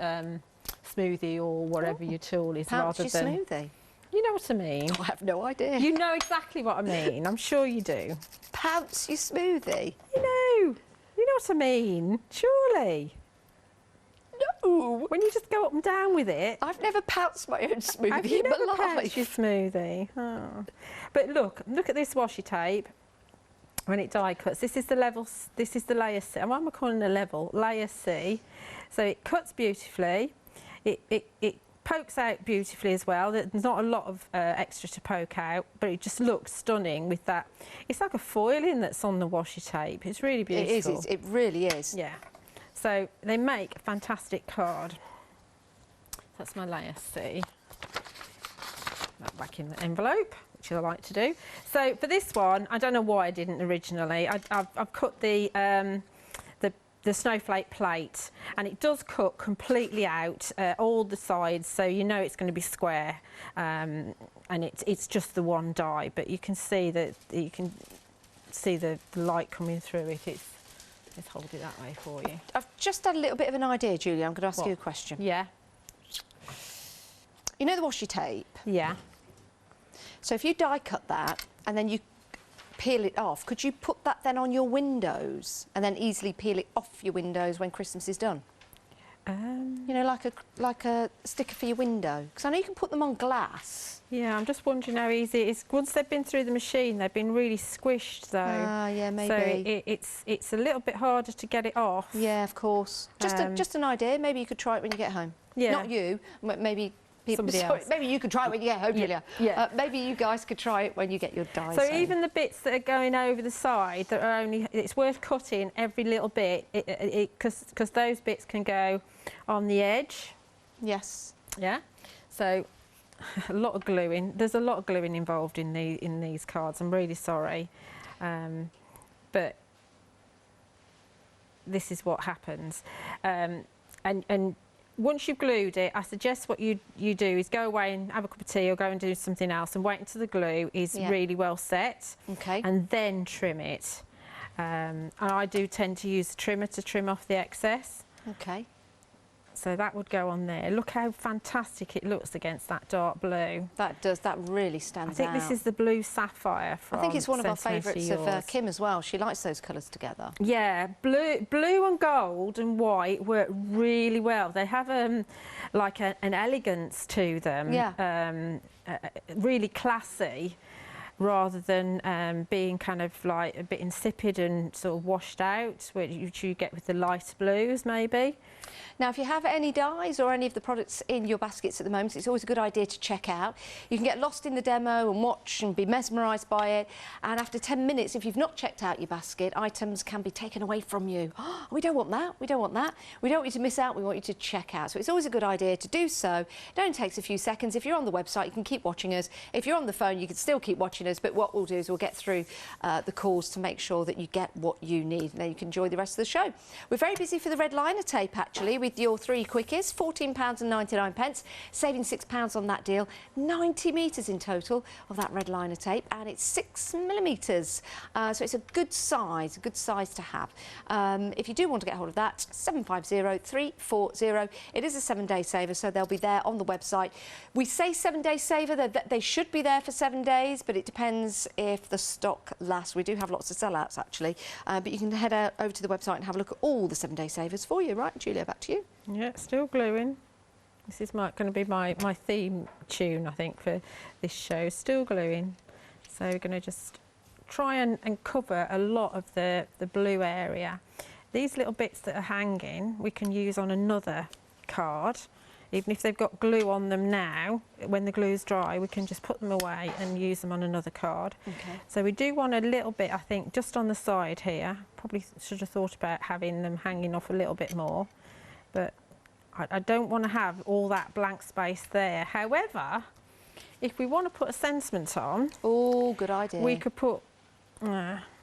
smoothie or whatever your tool is, Pounce rather your than. smoothie? You know what I mean. I have no idea. You know exactly what I mean. I'm sure you do. Pounce your smoothie? You know what I mean. Surely. No. When you just go up and down with it. I've never pounced my own smoothie Have you in never my pounced your life. smoothie? Oh. But look at this washi tape. When it die cuts, this is the level. This is the layer C. Why am I calling it a level? Layer C. So it cuts beautifully. It pokes out beautifully as well. There's not a lot of extra to poke out, but it just looks stunning with that. It's like a foiling that's on the washi tape. It's really beautiful. It is. It really is. Yeah. So they make a fantastic card. That's my layer C. That back in the envelope, which I like to do. So for this one, I don't know why I didn't originally. I've cut the snowflake plate, and it does cut completely out all the sides, so you know it's going to be square, and it's just the one die, but you can see that the light coming through it. Let's hold it that way for you. I've just had a little bit of an idea, Julia. I'm going to ask you a question. Yeah. You know the washi tape? Yeah. So if you die cut that and then you peel it off, could you put that then on your windows and then easily peel it off your windows when Christmas is done? You know, like a sticker for your window. Because I know you can put them on glass. Yeah, I'm just wondering how easy it is. Once they've been through the machine, they've been really squished, though. Ah, yeah, maybe. So it's a little bit harder to get it off. Yeah, of course. Just an idea. Maybe you could try it when you get home. Yeah. Not you. Maybe people. Somebody else. Maybe you could try it when you get home, Julia. Yeah. Maybe you guys could try it when you get your dies. So home. even the bits that are going over the side that are only, it's worth cutting every little bit, because those bits can go on the edge. Yes. Yeah. So a lot of gluing. There's a lot of gluing involved in these cards. I'm really sorry, but this is what happens. And once you've glued it, I suggest what you do is go away and have a cup of tea or go and do something else and wait until the glue is really well set. Okay. And then trim it. And I do tend to use a trimmer to trim off the excess. Okay. So that would go on there. Look how fantastic it looks against that dark blue. That does. That really stands out. I think this is the blue sapphire from I think it's one of our Sentimental favourites of Yours. Kim as well. She likes those colours together. Yeah, blue and gold and white work really well. They have like an elegance to them. Yeah. Really classy, rather than being kind of like a bit insipid and sort of washed out, which you get with the lighter blues maybe. Now, if you have any dyes or any of the products in your baskets at the moment, it's always a good idea to check out. You can get lost in the demo and watch and be mesmerised by it. And after 10 minutes, if you've not checked out your basket, items can be taken away from you. Oh, we don't want that. We don't want that. We don't want you to miss out. We want you to check out. So it's always a good idea to do so. It only takes a few seconds. If you're on the website, you can keep watching us. If you're on the phone, you can still keep watching us. But what we'll do is we'll get through the calls to make sure that you get what you need. And then you can enjoy the rest of the show. We're very busy for the red liner tape, actually. We with your 3 quickies, £14.99, saving £6 on that deal. 90 metres in total of that red liner tape, and it's 6mm. So it's a good size to have. If you do want to get hold of that, 750340. It is a 7-day saver, so they'll be there on the website. We say 7-day saver, they should be there for 7 days, but it depends if the stock lasts. We do have lots of sellouts actually, but you can head over to the website and have a look at all the 7-day savers for you. Right, Julia, back to you. Yeah, still gluing. This is going to be my theme tune, I think, for this show. Still gluing. So we're going to just try and cover a lot of the blue area. These little bits that are hanging, we can use on another card. Even if they've got glue on them now, when the glue's dry, we can just put them away and use them on another card. Okay. So we do want a little bit, I think, just on the side here. Probably should have thought about having them hanging off a little bit more, but I don't want to have all that blank space there. However, if we want to put a sentiment on... Oh, good idea. We could put...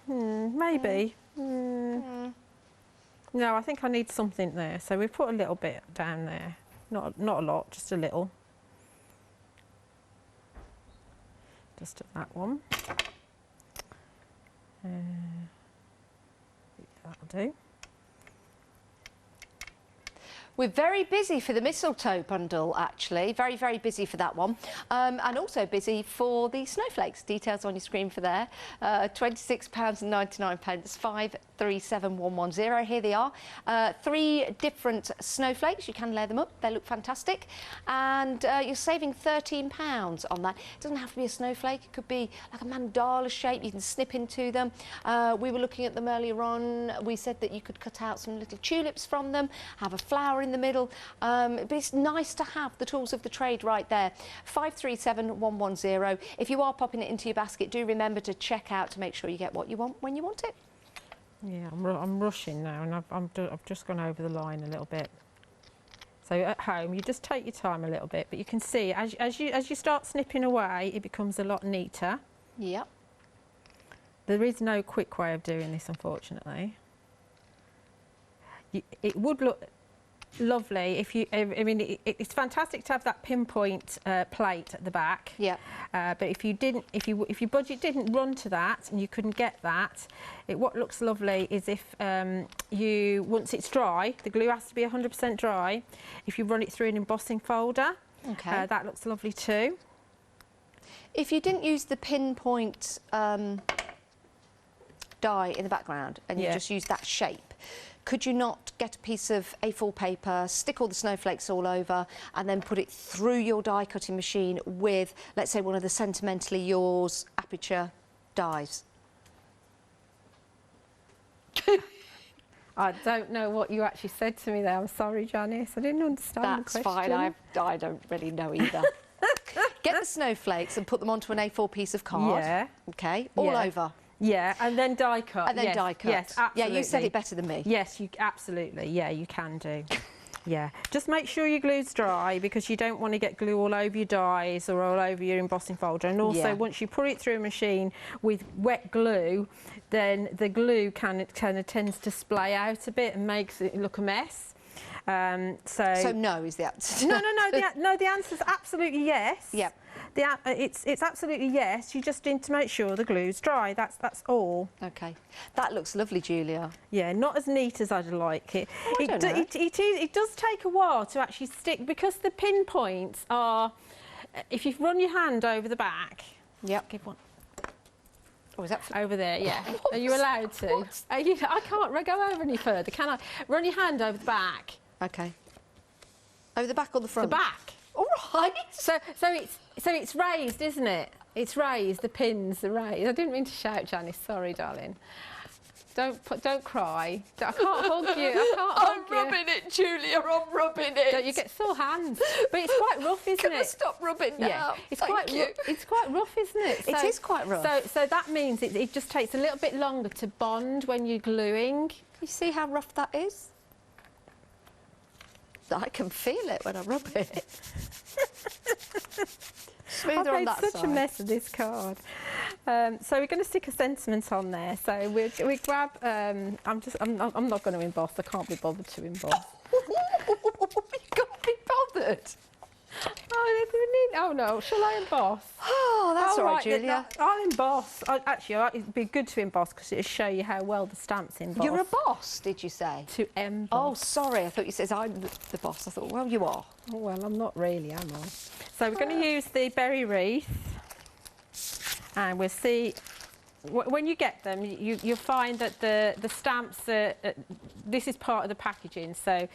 maybe. No, I think I need something there. So we put a little bit down there. Not a lot, just a little. Just at that one. That'll do. We're very busy for the Mistletoe Bundle, actually. Very, very busy for that one. And also busy for the Snowflakes. Details on your screen for there. £26.99, 537110. Here they are. 3 different snowflakes. You can layer them up. They look fantastic. And you're saving £13 on that. It doesn't have to be a snowflake. It could be like a mandala shape. You can snip into them. We were looking at them earlier on. We said that you could cut out some little tulips from them, have a flower in the middle, but it's nice to have the tools of the trade right there. 537110. If you are popping it into your basket, do remember to check out to make sure you get what you want when you want it. Yeah, I'm rushing now, and I've just gone over the line a little bit. So at home, you just take your time a little bit, but you can see as you start snipping away, it becomes a lot neater. Yep. There is no quick way of doing this, unfortunately. It would look lovely if you. I mean, it's fantastic to have that pinpoint plate at the back. Yeah. But if you didn't, if your budget didn't run to that and you couldn't get that, what looks lovely is if once it's dry, the glue has to be 100% dry. If you run it through an embossing folder, okay, that looks lovely too. If you didn't use the pinpoint die in the background and you just use that shape, could you not get a piece of A4 paper, stick all the snowflakes all over, and then put it through your die cutting machine with, let's say, one of the Sentimentally Yours aperture dies? I don't know what you actually said to me there. I'm sorry, Janice. I didn't understand the question. That's fine. I don't really know either. Get the snowflakes and put them onto an A4 piece of card. Yeah. Okay. All over. Yeah, and then die cut. And then die cut. Yes, absolutely. Yeah, you said it better than me. Yes, absolutely. Yeah, you can do. Yeah, just make sure your glue's dry, because you don't want to get glue all over your dies or all over your embossing folder. And also, once you put it through a machine with wet glue, then the glue kind of tends to splay out a bit and makes it look a mess. So no is the answer. No. The answer's absolutely yes. Yep. It's absolutely yes. You just need to make sure the glue's dry. That's all. Okay. That looks lovely, Julia. Yeah, not as neat as I'd like it. Oh, It does take a while to actually stick, because the pinpoints are. If you run your hand over the back. Yep. Give one. Oh, is that over there? Yeah. Are you allowed to? I can't go over any further, can I? Run your hand over the back. Okay. Over the back or the front? The back. All right. So it's raised, isn't it? It's raised. The pins are raised. I didn't mean to shout, Janice. Sorry, darling. Don't cry. I can't hug you. I'm rubbing it, Julia. I'm rubbing it. Don't you get sore hands? But it's quite rough, isn't it? Can I stop rubbing now? Yeah. It's quite rough, isn't it? It is quite rough. So that means it just takes a little bit longer to bond when you're gluing. You see how rough that is? I can feel it when I rub it. Smoother on that side. I've made such a mess of this card. So we're going to stick a sentiment on there. So we grab. I'm not going to emboss. I can't be bothered to emboss. coloured. Oh no, shall I emboss? Oh, that's all right, Julia. I'll emboss. It'd be good to emboss because it'll show you how well the stamp's embossed. You're a boss, did you say? To emboss. Oh, sorry, I thought you said I'm the boss. I thought, well, you are. Oh, well, I'm not really, am I? So we're going to use the berry wreath, and we'll see. When you get them, you'll find that the stamps are, this is part of the packaging, so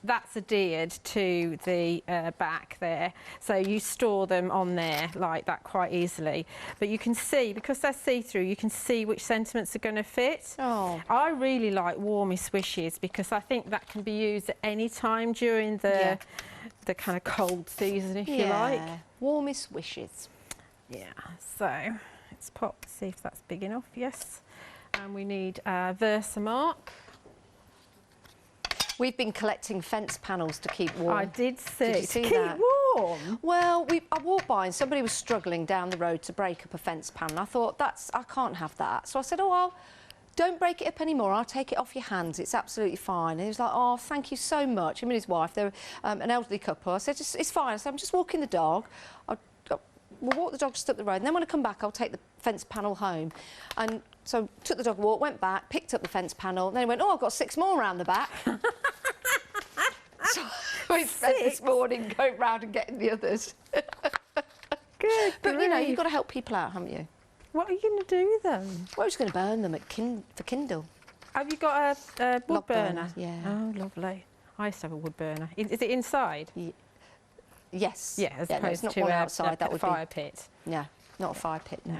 that's adhered to the back there. So you store them on there like that quite easily. But you can see, because they're see-through, you can see which sentiments are going to fit. Oh. I really like warmest wishes because I think that can be used at any time during the kind of cold season, if you like. Warmest wishes. Yeah, so let's pop, see if that's big enough. Yes. And we need Versamark. We've been collecting fence panels to keep warm. I did see. Did you see keep that? warm? Well, I walked by and somebody was struggling down the road to break up a fence panel. I thought, I can't have that. So I said, don't break it up anymore. I'll take it off your hands. It's absolutely fine. And he was like, oh, thank you so much. Him and his wife, they're an elderly couple. I said, it's fine. I said, I'm just walking the dog. We'll walk the dog just up the road, and then when I come back, I'll take the fence panel home. And so took the dog a walk, went back, picked up the fence panel, and then he went, I've got 6 more around the back. So we spent this morning going round and getting the others. Good. But, you know, you've got to help people out, haven't you? What are you going to do with them? Well, we're just going to burn them for Kindle. Have you got a wood Log burner? Yeah. Oh, lovely. I used to have a wood burner. Is it inside? Yes. Yeah, as no, opposed it's not to one outside. That would fire be pit. Yeah, not a fire pit. No.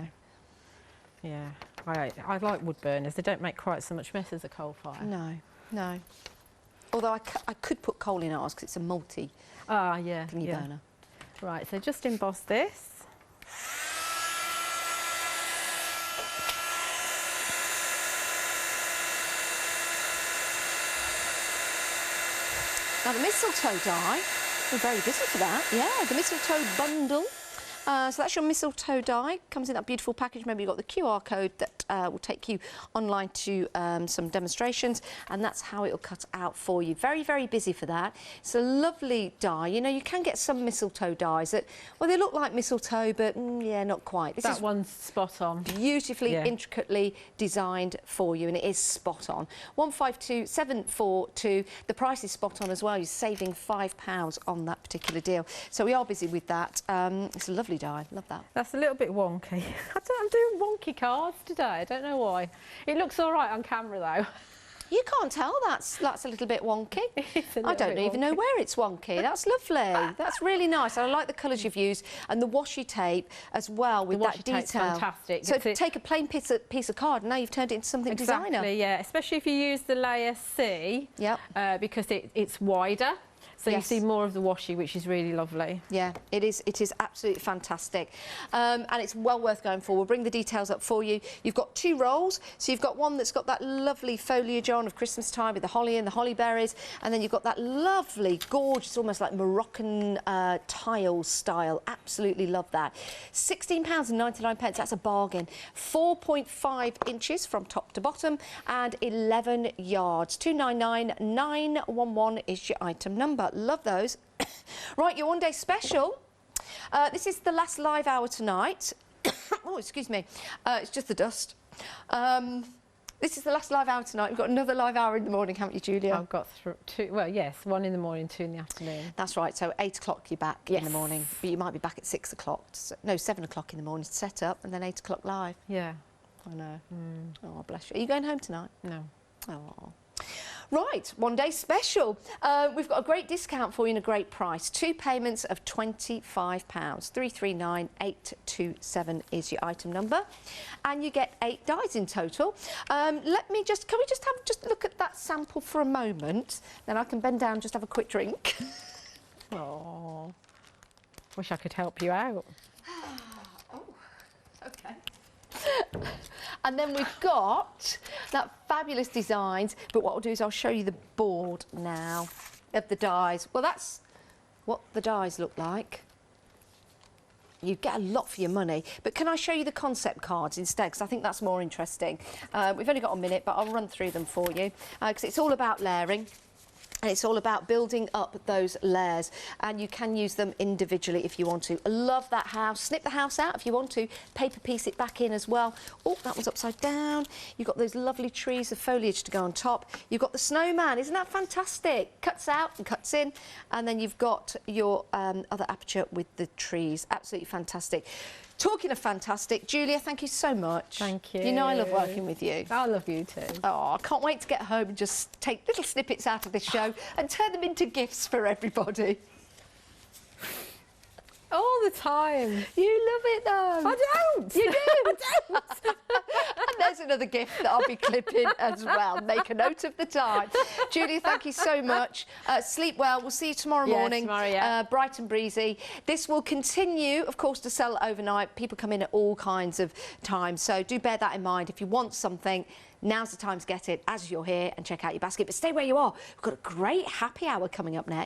Yeah, I like wood burners. They don't make quite so much mess as a coal fire. No. Although I could put coal in ours because it's a multi. Thingy burner. Right, so just emboss this. Now the mistletoe die, we're very busy for that. Yeah, the Mistletoe Bundle. So that's your mistletoe die. Comes in that beautiful package. Remember, you've got the QR code that will take you online to some demonstrations, and that's how it'll cut out for you. Very, very busy for that. It's a lovely die. You know, you can get some mistletoe dies that, well, they look like mistletoe, but yeah, not quite. This That is one's spot on. beautifully, intricately designed for you, and it is spot on. 152742. The price is spot on as well. You're saving £5 on that particular deal. So we are busy with that. It's a lovely die. Love that. That's a little bit wonky. I'm doing wonky cards today. I don't know why. It looks all right on camera though. You can't tell that's a little bit wonky. I don't even know wonky. where it's wonky. That's lovely. That's really nice. I like the colours you've used and the washi tape as well with that washi detail. tape's fantastic. So take a plain piece of card and now you've turned it into something designer. Exactly, yeah. Especially if you use the layer C. Yep. Because it's wider. So Yes. you see more of the washi, which is really lovely. Yeah, it is absolutely fantastic. And it's well worth going for. We'll bring the details up for you. You've got 2 rolls. So you've got one that's got that lovely foliage on of Christmas time with the holly and the holly berries. And then you've got that lovely, gorgeous, almost like Moroccan tile style. Absolutely love that. £16.99. That's a bargain. 4.5 inches from top to bottom and 11 yards. 299911 is your item number. Love those. Right, your one-day special. This is the last live hour tonight. Oh, excuse me. It's just the dust. This is the last live hour tonight. We've got another live hour in the morning, haven't you, Julia? I've got 2, well, yes, 1 in the morning, 2 in the afternoon. That's right. So 8 o'clock you're back in Yes. the morning, but you might be back at 6 o'clock. No, 7 o'clock in the morning to set up, and then 8 o'clock live. Yeah. I know. Oh, bless you. Are you going home tonight? No. Oh. Right, one-day special. We've got a great discount for you and a great price. 2 payments of £25. 339827 is your item number, and you get 8 dies in total. Can we just look at that sample for a moment? Then I can bend down and just have a quick drink. Oh. Wish I could help you out. Oh, okay. And then we've got that fabulous designs, but what I'll do is I'll show you the board now of the dies. Well, that's what the dies look like. You get a lot for your money, but can I show you the concept cards instead, because I think that's more interesting. We've only got a minute, but I'll run through them for you, because it's all about layering. And it's all about building up those layers, and you can use them individually if you want to. I love that house. Snip the house out if you want to. Paper piece it back in as well. Oh, that one's upside down. You've got those lovely trees of foliage to go on top. You've got the snowman. Isn't that fantastic? Cuts out and cuts in. And then you've got your other aperture with the trees. Absolutely fantastic. Talking of fantastic, Julia, thank you so much. Thank you. You know I love working with you. I love you too. Oh, I can't wait to get home and just take little snippets out of this show and turn them into gifts for everybody. All the time. You love it though. I don't. You do. I don't. And there's another gift that I'll be clipping as well. Make a note of the time. Julia, thank you so much. Sleep well. We'll see you tomorrow morning. Tomorrow, yeah. Bright and breezy. This will continue, of course, to sell overnight. People come in at all kinds of times. So do bear that in mind. If you want something, now's the time to get it as you're here and check out your basket. But stay where you are. We've got a great happy hour coming up next.